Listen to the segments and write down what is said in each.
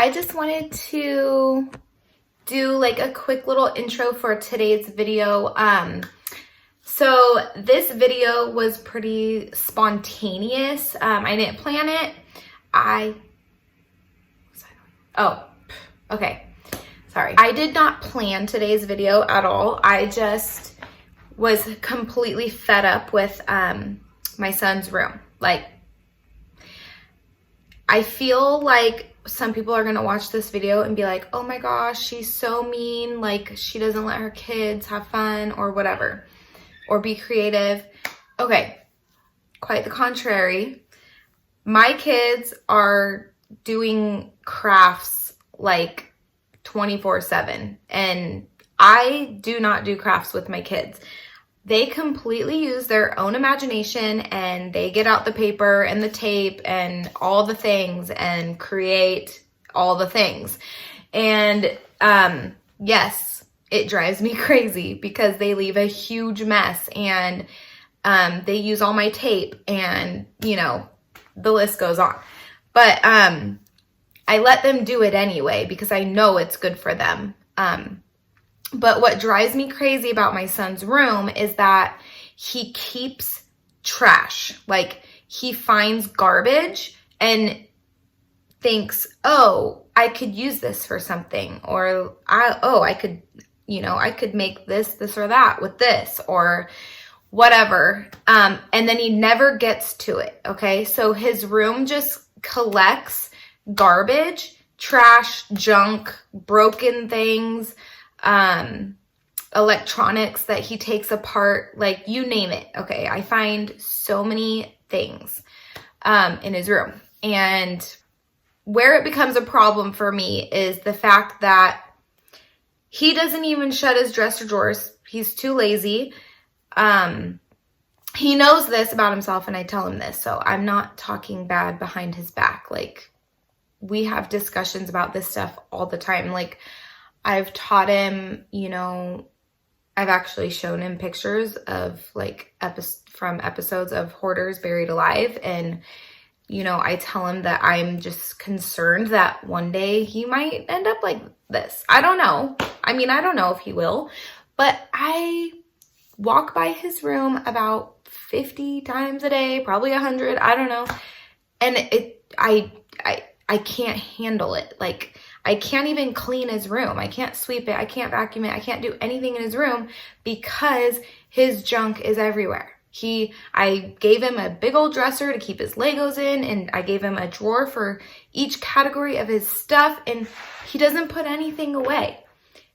I just wanted to do like a quick little intro for today's video. So this video was pretty spontaneous. I didn't plan it. Okay. Sorry. I did not plan today's video at all. I just was completely fed up with my son's room. Like, I feel like some people are gonna watch this video and be like, oh my gosh, she's so mean. Like, she doesn't let her kids have fun or whatever, or be creative. Okay, quite the contrary. My kids are doing crafts like 24/7, and I do not do crafts with my kids. They completely use their own imagination, and they get out the paper and the tape and all the things and create all the things. And yes, it drives me crazy because they leave a huge mess, and they use all my tape, and you know, the list goes on. But I let them do it anyway because I know it's good for them. But what drives me crazy about my son's room is that he keeps trash. Like, he finds garbage and thinks, oh, I could use this for something, or I could, you know, I could make this or that with this or whatever. And then he never gets to it. Okay. So his room just collects garbage, trash, junk, broken things, electronics that he takes apart, like you name it. Okay. I find so many things, in his room. And where it becomes a problem for me is the fact that he doesn't even shut his dresser drawers. He's too lazy. He knows this about himself, and I tell him this, so I'm not talking bad behind his back. Like, we have discussions about this stuff all the time. Like, I've taught him, you know, I've actually shown him pictures of like from episodes of Hoarders Buried Alive. And, you know, I tell him that I'm just concerned that one day he might end up like this. I don't know. I mean, I don't know if he will, but I walk by his room about 50 times a day, probably 100. I don't know. And I can't handle it. Like, I can't even clean his room. I can't sweep it. I can't vacuum it. I can't do anything in his room because his junk is everywhere. I gave him a big old dresser to keep his Legos in, and I gave him a drawer for each category of his stuff, and he doesn't put anything away.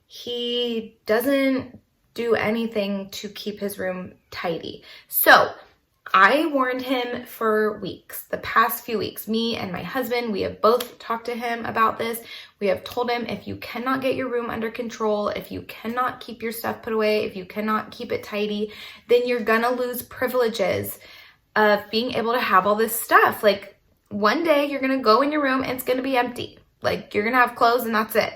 He doesn't do anything to keep his room tidy. So I warned him for weeks, the past few weeks. Me and my husband, we have both talked to him about this. We have told him, if you cannot get your room under control, if you cannot keep your stuff put away, if you cannot keep it tidy, then you're gonna lose privileges of being able to have all this stuff. Like, one day you're gonna go in your room and it's gonna be empty. Like, you're gonna have clothes and that's it.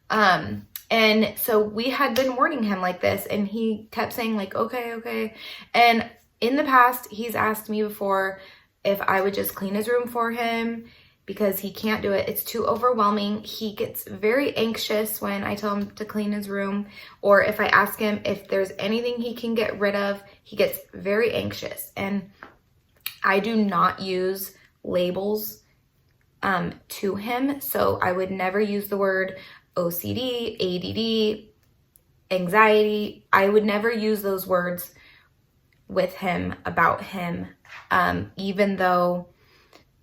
And so we had been warning him like this, and he kept saying like, okay. And in the past, he's asked me before if I would just clean his room for him because he can't do it. It's too overwhelming. He gets very anxious when I tell him to clean his room, or if I ask him if there's anything he can get rid of, he gets very anxious. And I do not use labels to him. So I would never use the word OCD, ADD, anxiety. I would never use those words with him, about him, even though,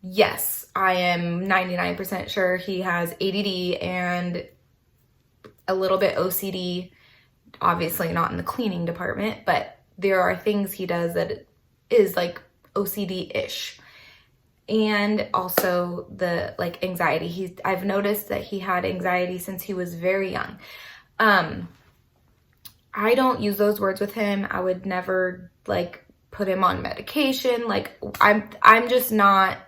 yes, I am 99% sure he has ADD and a little bit OCD, obviously not in the cleaning department, but there are things he does that is like OCD-ish. And also the like anxiety. I've noticed that he had anxiety since he was very young. I don't use those words with him. I would never like put him on medication. Like, I'm just not,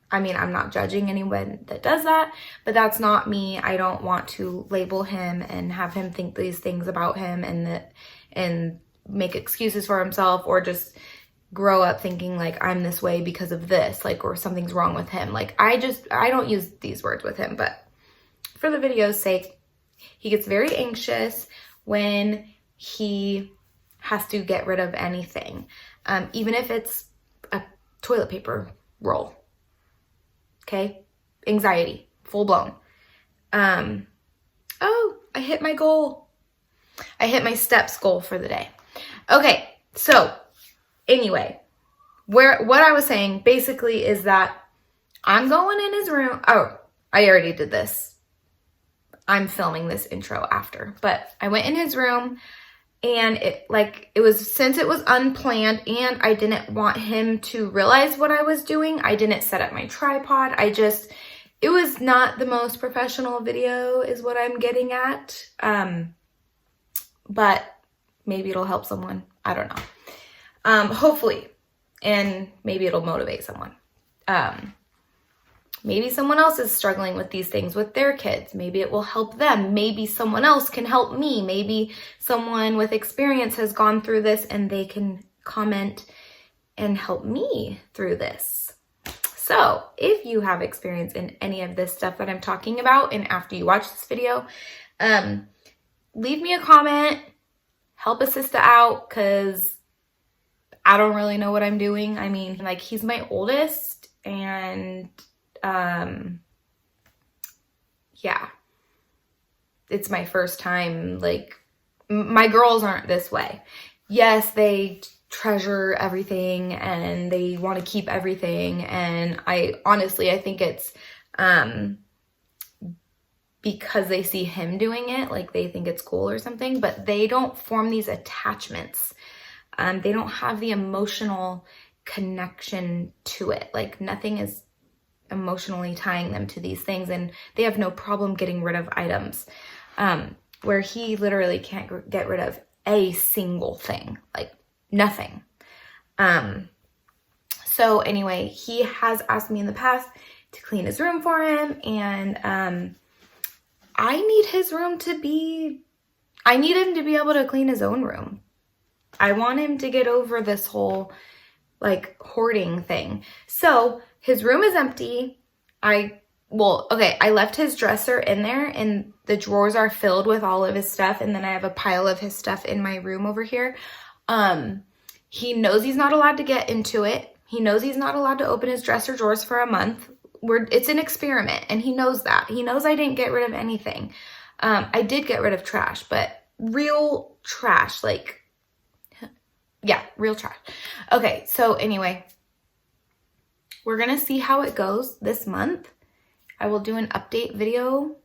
I mean, I'm not judging anyone that does that, but that's not me. I don't want to label him and have him think these things about him and make excuses for himself, or just grow up thinking like I'm this way because of this, like, or something's wrong with him. Like, I don't use these words with him, but for the video's sake, he gets very anxious when he has to get rid of anything, even if it's a toilet paper roll. Okay? Anxiety, full blown. Oh, I hit my goal. I hit my steps goal for the day. Okay, so anyway, what I was saying basically is that I'm going in his room. Oh, I already did this. I'm filming this intro after, but I went in his room, and since it was unplanned and I didn't want him to realize what I was doing, I didn't set up my tripod. It was not the most professional video is what I'm getting at. But maybe it'll help someone. I don't know. Hopefully. And maybe it'll motivate someone. Maybe someone else is struggling with these things with their kids. Maybe it will help them. Maybe someone else can help me. Maybe someone with experience has gone through this and they can comment and help me through this. So if you have experience in any of this stuff that I'm talking about, and after you watch this video, leave me a comment, help a sister out, because I don't really know what I'm doing. I mean, like, he's my oldest, and yeah, it's my first time. Like, my girls aren't this way. Yes, they treasure everything and they want to keep everything, and I think it's because they see him doing it, like they think it's cool or something, but they don't form these attachments. They don't have the emotional connection to it. Like, nothing is emotionally tying them to these things, and they have no problem getting rid of items, where he literally can't get rid of a single thing, like nothing. So anyway, he has asked me in the past to clean his room for him, and I need him to be able to clean his own room. I want him to get over this whole like hoarding thing. So his room is empty. I left his dresser in there, and the drawers are filled with all of his stuff. And then I have a pile of his stuff in my room over here. He knows he's not allowed to get into it. He knows he's not allowed to open his dresser drawers for a month. It's an experiment, and he knows that. He knows I didn't get rid of anything. I did get rid of trash, but real trash, like, yeah, real trash. Okay, so anyway, we're going to see how it goes this month. I will do an update video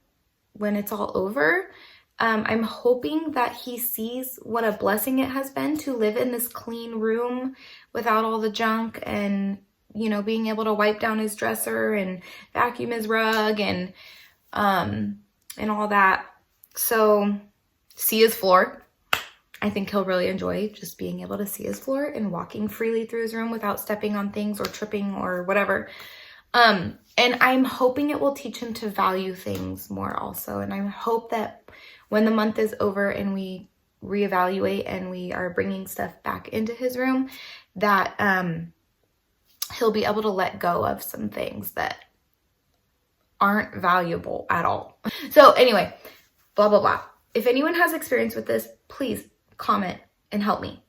when it's all over. I'm hoping that he sees what a blessing it has been to live in this clean room without all the junk, and, you know, being able to wipe down his dresser and vacuum his rug and all that. So see his floor. I think he'll really enjoy just being able to see his floor and walking freely through his room without stepping on things or tripping or whatever. And I'm hoping it will teach him to value things more also. And I hope that when the month is over and we reevaluate and we are bringing stuff back into his room, that he'll be able to let go of some things that aren't valuable at all. So anyway, blah, blah, blah. If anyone has experience with this, please comment and help me,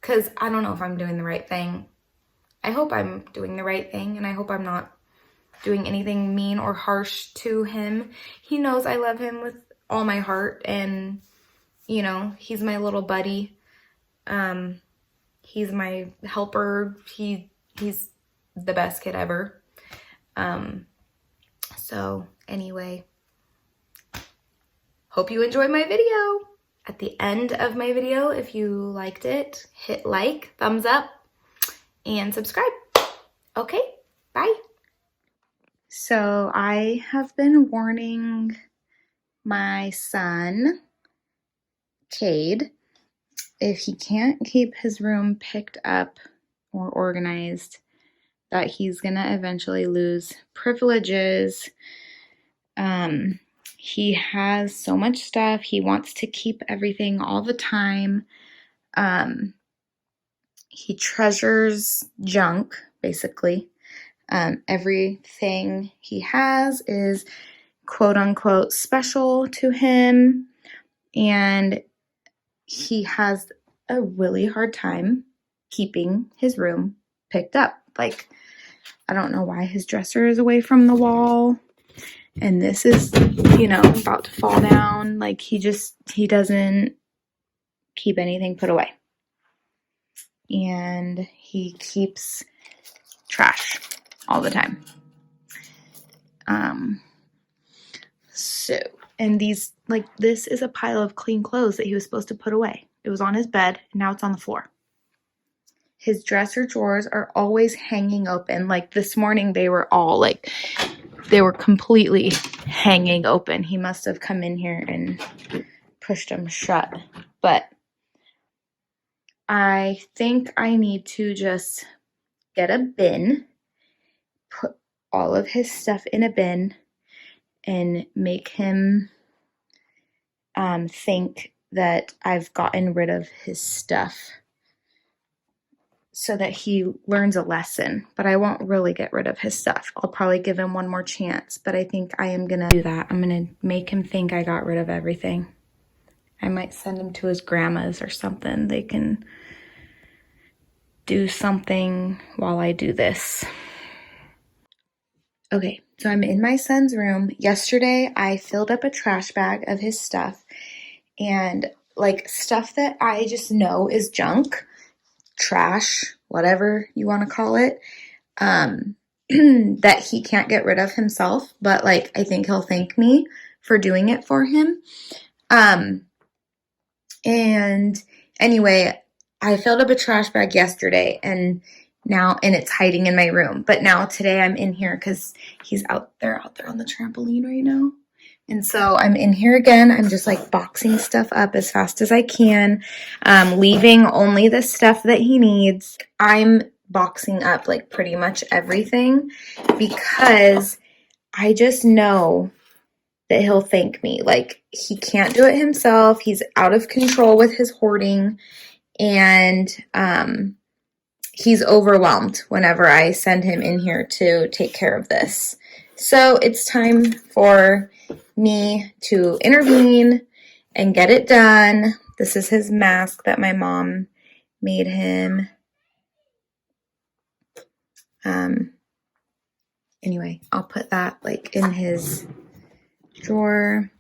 because I don't know if I'm doing the right thing. I hope I'm doing the right thing, and I hope I'm not doing anything mean or harsh to him. He knows I love him with all my heart, and, you know, he's my little buddy. He's my helper. He's the best kid ever. So anyway, hope you enjoyed my video. At the end of my video, if you liked it, hit like, thumbs up, and subscribe. Okay, bye. So I have been warning my son, Cade, if he can't keep his room picked up or organized, that he's gonna eventually lose privileges. He has so much stuff. He wants to keep everything all the time. he treasures junk, basically. Everything he has is quote unquote special to him, and he has a really hard time keeping his room picked up. Like, I don't know why his dresser is away from the wall, and this is, about to fall down. Like, he doesn't keep anything put away. And he keeps trash all the time. And this is a pile of clean clothes that he was supposed to put away. It was on his bed, and now it's on the floor. His dresser drawers are always hanging open. Like, this morning, they were completely hanging open. He must have come in here and pushed them shut. But I think I need to just get a bin, put all of his stuff in a bin, and make him think that I've gotten rid of his stuff so that he learns a lesson. But I won't really get rid of his stuff. I'll probably give him one more chance, but I think I am going to do that. I'm going to make him think I got rid of everything. I might send him to his grandma's or something. They can do something while I do this. Okay, so I'm in my son's room. Yesterday, I filled up a trash bag of his stuff, and stuff that I just know is junk, trash, whatever you want to call it, that he can't get rid of himself, but I think he'll thank me for doing it for him. And anyway, I filled up a trash bag yesterday, and it's hiding in my room. But now today I'm in here because he's out there on the trampoline right now. And so I'm in here again. I'm just boxing stuff up as fast as I can, leaving only the stuff that he needs. I'm boxing up pretty much everything because I just know that he'll thank me. He can't do it himself. He's out of control with his hoarding, and he's overwhelmed whenever I send him in here to take care of this. So it's time for me to intervene and get it done. This is his mask that my mom made him. Anyway, I'll put that in his drawer.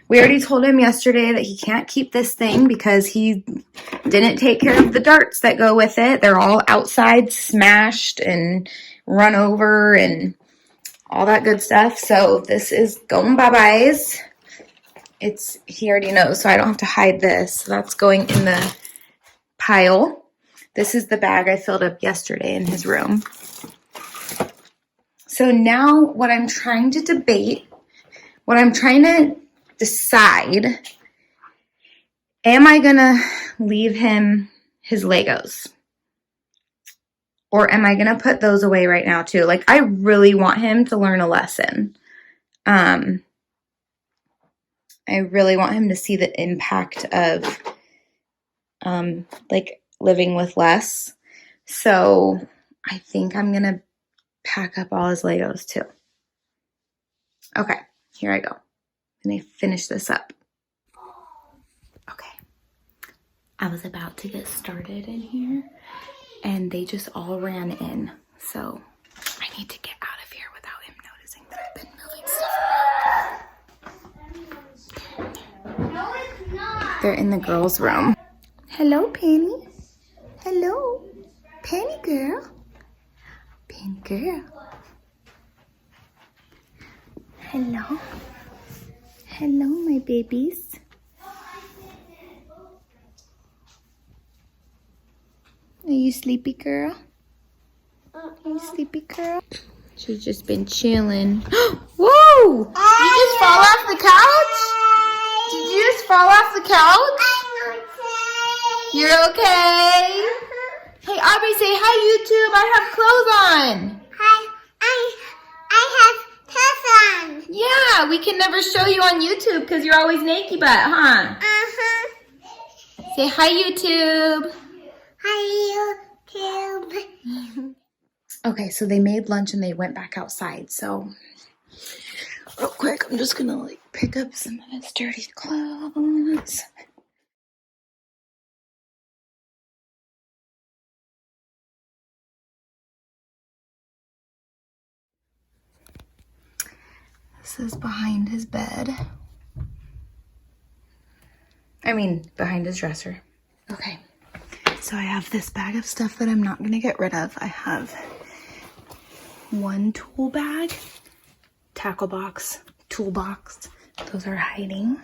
We already told him yesterday that he can't keep this thing because he didn't take care of the darts that go with it. They're all outside, smashed and run over and all that good stuff. So this is going bye-byes. He already knows, so I don't have to hide this. So that's going in the pile. This is the bag I filled up yesterday in his room. So now what I'm trying to decide, am I going to leave him his Legos? Or am I going to put those away right now too? I really want him to learn a lesson. I really want him to see the impact of living with less. So I think I'm going to pack up all his Legos too. Okay, here I go. Let me finish this up. Okay. I was about to get started in here, and they just all ran in. So I need to get out of here without him noticing that I've been moving stuff around. No, it's not. They're in the girls' room. Hello, Penny. Hello. Penny girl. Penny girl. Hello. Hello, my babies. Are you sleepy, girl? Are you sleepy, girl? She's just been chilling. Whoa! Did you just fall off the couch? Did you just fall off the couch? I'm okay. You're okay? Hey, Aubrey, say hi, YouTube. I have clothes on. Hi, I have clothes on. Yeah, we can never show you on YouTube because you're always naked butt, huh? Uh-huh. Say hi, YouTube. Hi, Okay, so they made lunch and they went back outside. So real quick, I'm just gonna like pick up some of his dirty clothes. This is behind his bed. I mean, behind his dresser. Okay, so I have this bag of stuff that I'm not gonna get rid of. I have one tool bag, tackle box, toolbox. Those are hiding.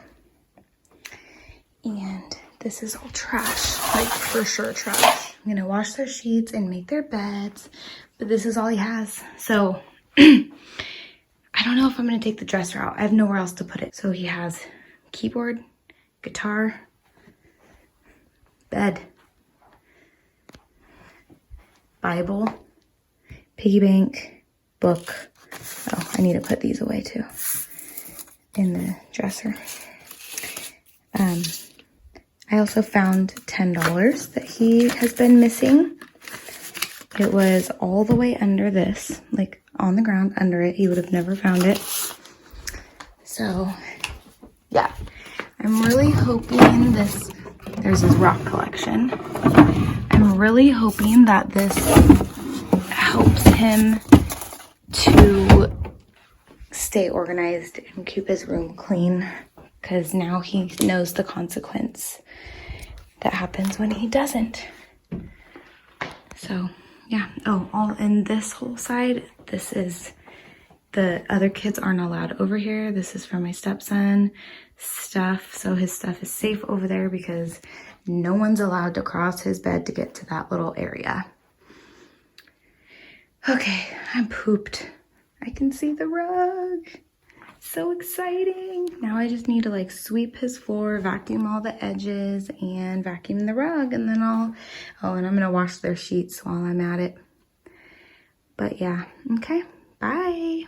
And this is all trash, like for sure trash. I'm gonna wash their sheets and make their beds, but this is all he has. So I don't know if I'm gonna take the dresser out. I have nowhere else to put it. So he has keyboard, guitar, bed, Bible, piggy bank, book. Oh, I need to put these away too in the dresser. I also found $10 that he has been missing. It was all the way under this, like on the ground under it. He would have never found it. So yeah, I'm really hoping this, there's his rock collection. I'm really hoping that this helps him to stay organized and keep his room clean, because now he knows the consequence that happens when he doesn't. So yeah. Oh, all in this whole side, this is, the other kids aren't allowed over here. This is for my stepson stuff. So his stuff is safe over there because no one's allowed to cross his bed to get to that little area. Okay, I'm pooped. I can see the rug. So exciting. Now I just need to like sweep his floor, vacuum all the edges, and vacuum the rug, and then and I'm gonna wash their sheets while I'm at it. But yeah, okay, bye.